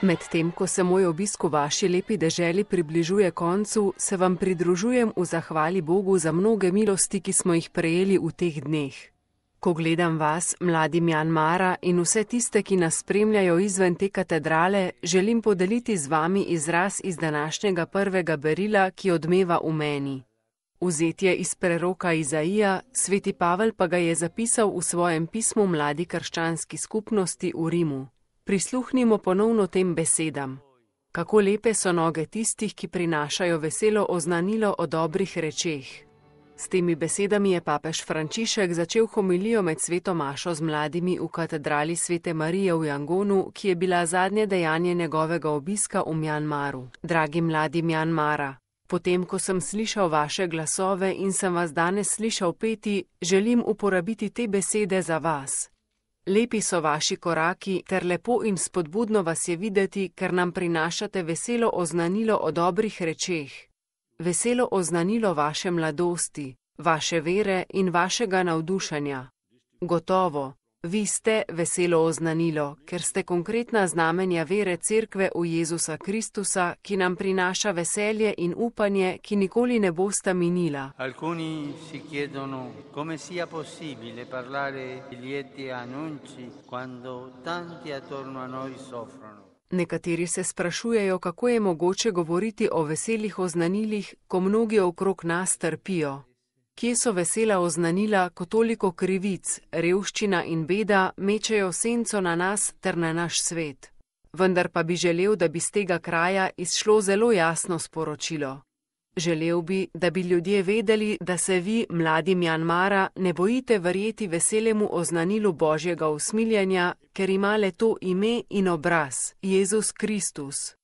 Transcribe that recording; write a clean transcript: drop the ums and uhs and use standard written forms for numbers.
Medtem ko se moj obisk v vaši lepi deželi približuje koncu, se vam pridružujem v zahvali Bogu za mnoge milosti, ki smo jih prejeli v teh dneh. Ko gledam vas, mladi Mjanmara, in vse tiste, ki nas spremljajo izven te katedrale, želim podeliti z vami izraz iz današnjega prvega berila, ki odmeva v meni. Vzet je iz preroka Izaija, sveti Pavel pa ga je zapisal v svojem pismu mladi krščanski skupnosti v Rimu. Prisluhnimo ponovno tem besedam. Kako lepe so noge tistih, ki prinašajo veselo oznanilo o dobrih rečeh. S temi besedami je papež Frančišek začel homilijo med sveto mašo z mladimi v katedrali svete Marije v Jangonu, ki je bila zadnje dejanje njegovega obiska v Mjanmaru. Dragi mladi Mjanmara, potem, ko sem slišal vaše glasove in sem vas danes slišal peti, želim uporabiti te besede za vas. Lepi so vaši koraki, ter lepo in spodbudno vas je videti, ker nam prinašate veselo oznanilo o dobrih rečeh. Veselo oznanilo vaše mladosti, vaše vere in vašega navdušenja. Gotovo, vi ste veselo oznanilo, ker ste konkretna znamenja vere Cerkve v Jezusa Kristusa, ki nam prinaša veselje in upanje, ki nikoli ne bosta minila. Alcuni si chiedono come sia possibile parlare di lieti annunci quando tanti attorno a noi soffrono. Nekateri se sprašujejo, kako je mogoče govoriti o veselih oznanilih, ko mnogi okrog nas trpijo. Kje so vesela oznanila, ko toliko krivic, revščina in beda mečejo senco na nas ter na naš svet? Vendar pa bi želel, da bi z tega kraja izšlo zelo jasno sporočilo. Želel bi, da bi ljudje vedeli, da se vi, mladi Mjanmara, ne bojite verjeti veselemu oznanilu Božjega usmiljenja, ker ima le to ime in obraz, Jezus Kristus.